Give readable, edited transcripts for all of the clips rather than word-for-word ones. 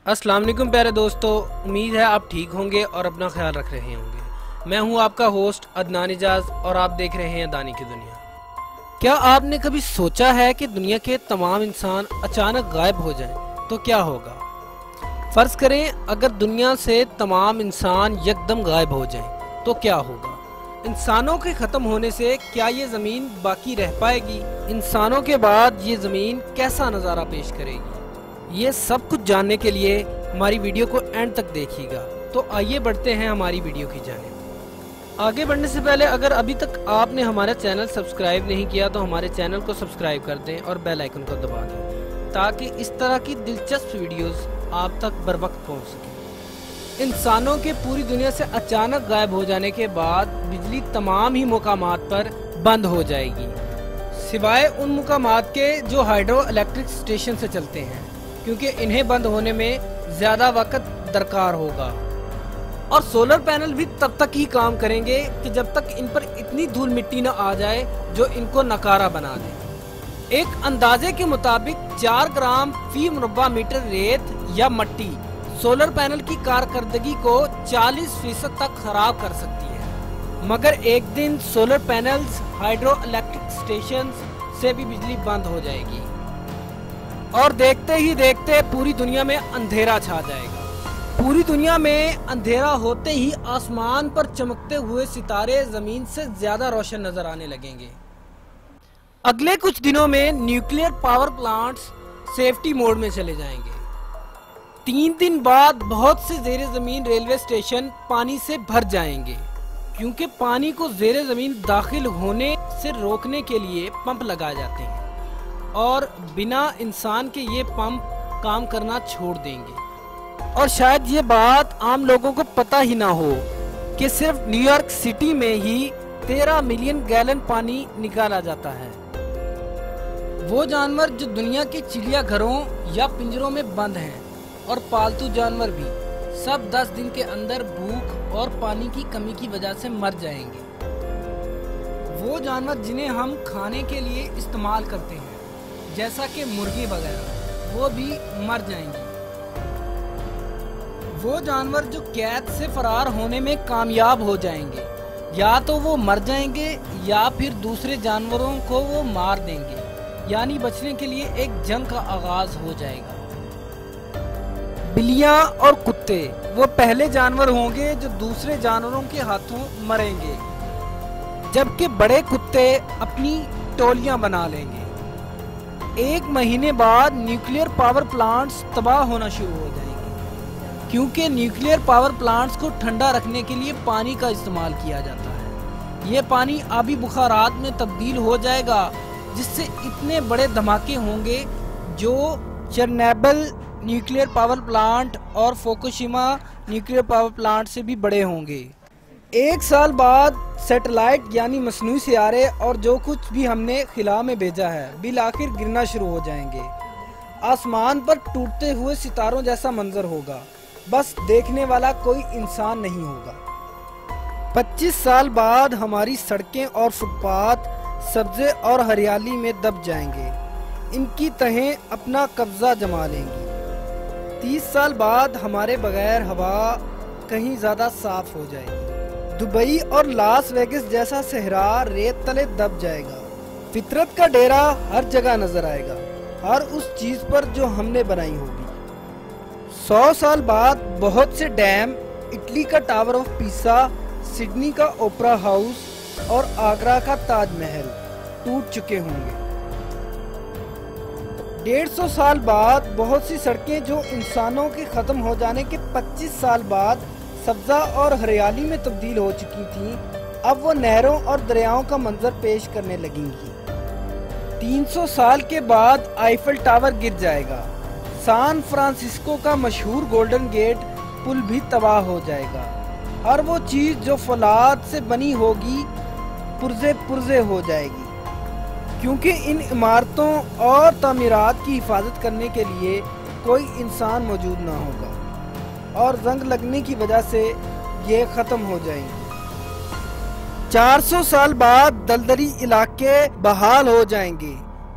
अस्सलाम वालेकुम प्यारे दोस्तों, उम्मीद है आप ठीक होंगे और अपना ख्याल रख रहे होंगे। मैं हूं आपका होस्ट अदनान इजाज और आप देख रहे हैं दानी की दुनिया। क्या आपने कभी सोचा है कि दुनिया के तमाम इंसान अचानक गायब हो जाएं तो क्या होगा? फर्ज करें अगर दुनिया से तमाम इंसान यकदम गायब हो जाएं तो क्या होगा? इंसानों के ख़त्म होने से क्या ये ज़मीन बाकी रह पाएगी? इंसानों के बाद ये ज़मीन कैसा नज़ारा पेश करेगी? ये सब कुछ जानने के लिए हमारी वीडियो को एंड तक देखिएगा। तो आइए बढ़ते हैं हमारी वीडियो की जानिब। आगे बढ़ने से पहले अगर अभी तक आपने हमारा चैनल सब्सक्राइब नहीं किया तो हमारे चैनल को सब्सक्राइब कर दें और बेल आइकन को दबा दें ताकि इस तरह की दिलचस्प वीडियोस आप तक बर वक्त पहुँच सकें। इंसानों के पूरी दुनिया से अचानक गायब हो जाने के बाद बिजली तमाम ही मुकामात पर बंद हो जाएगी, सिवाय उन मुकामात के जो हाइड्रो इलेक्ट्रिक स्टेशन से चलते हैं, क्योंकि इन्हें बंद होने में ज़्यादा वक्त दरकार होगा। और सोलर पैनल भी तब तक ही काम करेंगे कि जब तक इन पर इतनी धूल मिट्टी न आ जाए जो इनको नकारा बना दे। एक अंदाजे के मुताबिक 4 ग्राम फी मुरब्बा मीटर रेत या मट्टी सोलर पैनल की कारकर्दगी को 40% तक खराब कर सकती है। मगर एक दिन solar panels, hydro electric station से भी बिजली बंद हो जाएगी और देखते ही देखते पूरी दुनिया में अंधेरा छा जाएगा। पूरी दुनिया में अंधेरा होते ही आसमान पर चमकते हुए सितारे जमीन से ज्यादा रोशन नजर आने लगेंगे। अगले कुछ दिनों में nuclear power plants safety mode में चले जाएंगे। 3 दिन बाद बहुत से जेरे जमीन रेलवे स्टेशन पानी से भर जाएंगे, क्योंकि पानी को जेरे जमीन दाखिल होने से रोकने के लिए पंप लगाए जाते हैं और बिना इंसान के ये पंप काम करना छोड़ देंगे। और शायद ये बात आम लोगों को पता ही ना हो कि सिर्फ न्यूयॉर्क सिटी में ही 13 मिलियन गैलन पानी निकाला जाता है। वो जानवर जो दुनिया के चिड़िया घरों या पिंजरों में बंद हैं और पालतू जानवर भी, सब 10 दिन के अंदर भूख और पानी की कमी की वजह से मर जाएंगे। वो जानवर जिन्हें हम खाने के लिए इस्तेमाल करते हैं, जैसा कि मुर्गी वगैरह, वो भी मर जाएंगी। वो जानवर जो कैद से फरार होने में कामयाब हो जाएंगे, या तो वो मर जाएंगे या फिर दूसरे जानवरों को वो मार देंगे, यानी बचने के लिए एक जंग का आगाज हो जाएगा। बिल्लियां और कुत्ते वो पहले जानवर होंगे जो दूसरे जानवरों के हाथों मरेंगे, जबकि बड़े कुत्ते अपनी टोलियां बना लेंगे। 1 महीने बाद न्यूक्लियर पावर प्लांट्स तबाह होना शुरू हो जाएंगे, क्योंकि न्यूक्लियर पावर प्लांट्स को ठंडा रखने के लिए पानी का इस्तेमाल किया जाता है। ये पानी आबी बुखारात में तब्दील हो जाएगा, जिससे इतने बड़े धमाके होंगे जो चेरनोबिल न्यूक्लियर पावर प्लांट और फुकुशिमा न्यूक्लियर पावर प्लांट से भी बड़े होंगे। 1 साल बाद सैटेलाइट यानी मसनूई सियारे और जो कुछ भी हमने खिला में भेजा है बिल आखिर गिरना शुरू हो जाएंगे। आसमान पर टूटते हुए सितारों जैसा मंजर होगा, बस देखने वाला कोई इंसान नहीं होगा। 25 साल बाद हमारी सड़कें और फुटपाथ सब्जे और हरियाली में दब जाएंगे, इनकी तहें अपना कब्जा जमा लेंगी। 30 साल बाद हमारे बगैर हवा कहीं ज्यादा साफ हो जाएगी। दुबई और लास वेगस जैसा सहरा रेत तले दब जाएगा। फितरत का डेरा हर जगह नजर आएगा, हर उस चीज पर जो हमने बनाई होगी। 100 साल बाद बहुत से डैम, इटली का टावर ऑफ पीसा, सिडनी का ओपरा हाउस और आगरा का ताजमहल टूट चुके होंगे। 150 साल बाद बहुत सी सड़कें जो इंसानों के खत्म हो जाने के 25 साल बाद सब्जा और हरियाली में तब्दील हो चुकी थीं, अब वो नहरों और दरियाओं का मंजर पेश करने लगेंगी। 300 साल के बाद आईफल टावर गिर जाएगा। सान फ्रांसिस्को का मशहूर गोल्डन गेट पुल भी तबाह हो जाएगा। हर वो चीज जो फौलाद से बनी होगी पुर्जे पुर्जे हो जाएगी, क्योंकि इन इमारतों और तामीरात की हिफाजत करने के लिए कोई इंसान मौजूद ना होगा और जंग लगने की वजह से ये खत्म हो जाएंगे। 400 साल बाद दलदली इलाके बहाल हो जाएंगे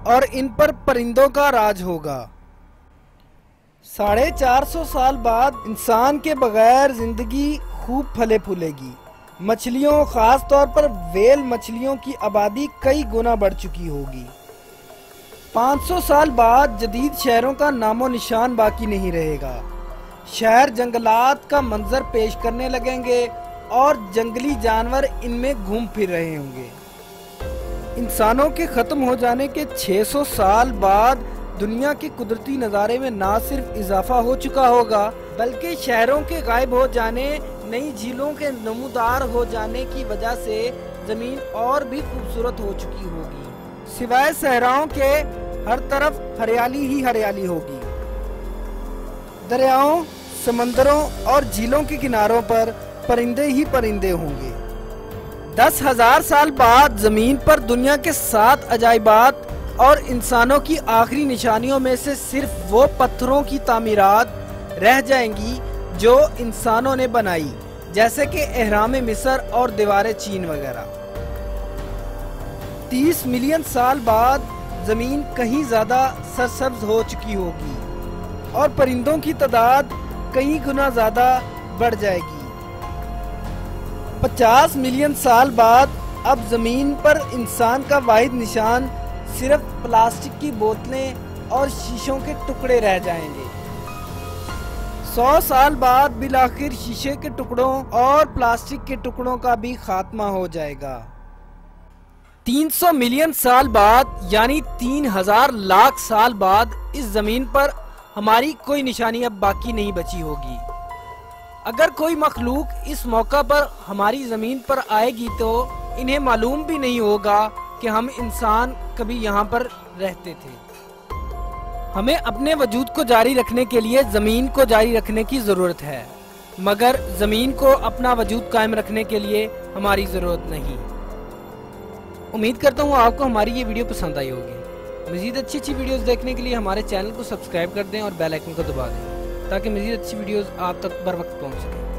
और इन पर परिंदों का राज होगा। 450 سال بعد انسان کے بغیر زندگی خوب پھلے پھولے گی۔ مچھلیوں، خاص طور پر ویل مچھلیوں کی آبادی کئی گنا بڑھ چکی ہوگی۔ 500 سال بعد جدید شہروں کا نام و نشان باقی نہیں رہے گا۔ شہر جنگلات کا منظر پیش کرنے لگیں گے اور جنگلی جانور ان میں گھوم پھر رہے ہوں گے۔ انسانوں کے ختم ہو جانے کے 600 سال بعد دنیا کے قدرتی نظارے میں نہ صرف اضافہ ہو چکا ہوگا بلکہ شہروں کے غائب ہو جانے، نئی جھیلوں کے نمودار ہو جانے کی وجہ سے زمین اور بھی خوبصورت ہو چکی ہوگی۔ سوائے صحراؤں کے ہر طرف ہریالی ہی ہریالی ہوگی۔ دریاؤں، سمندروں اور جھیلوں کے کناروں پر پرندے ہی پرندے ہوں گے۔ 10,000 سال بعد زمین پر دنیا کے 7 عجائبات اور انسانوں کی آخری نشانیوں میں سے صرف وہ پتھروں کی تعمیرات رہ جائیں گی جو انسانوں نے بنائی، جیسے کہ اہرام مصر اور دیوار چین وغیرہ۔ 30 ملین سال بعد زمین کہیں زیادہ سرسبز ہو چکی ہوگی اور پرندوں کی تعداد کئی گنا زیادہ بڑھ جائے گی۔ 50 ملین سال بعد اب زمین پر انسان کا واحد نشان صرف پلاسٹک کی بوتلیں اور شیشوں کے ٹکڑے رہ جائیں گے۔ 100 سال بعد بالآخر شیشے کے ٹکڑوں اور پلاسٹک کے ٹکڑوں کا بھی خاتمہ ہو جائے گا۔ 300 ملین سال بعد یعنی 3,000 لاکھ سال بعد اس زمین پر ہماری کوئی نشانی اب باقی نہیں بچی ہوگی۔ اگر کوئی مخلوق اس موقع پر ہماری زمین پر آئے گی تو انہیں معلوم بھی نہیں ہوگا کہ ہم انسان کبھی یہاں پر رہتے تھے۔ ہمیں اپنے وجود کو جاری رکھنے کے لیے زمین کو جاری رکھنے کی ضرورت ہے، مگر زمین کو اپنا وجود قائم رکھنے کے لیے ہماری ضرورت نہیں۔ امید کرتا ہوں آپ کو ہماری یہ ویڈیو پسند آئی ہوگی۔ مزید اچھی ویڈیوز دیکھنے کے لیے ہمارے چینل کو سبسکرائب کر دیں اور بیل آئیکن کو دبا دیں تاکہ مزید اچھی ویڈیوز آپ تک بر وقت پہنچ سکیں۔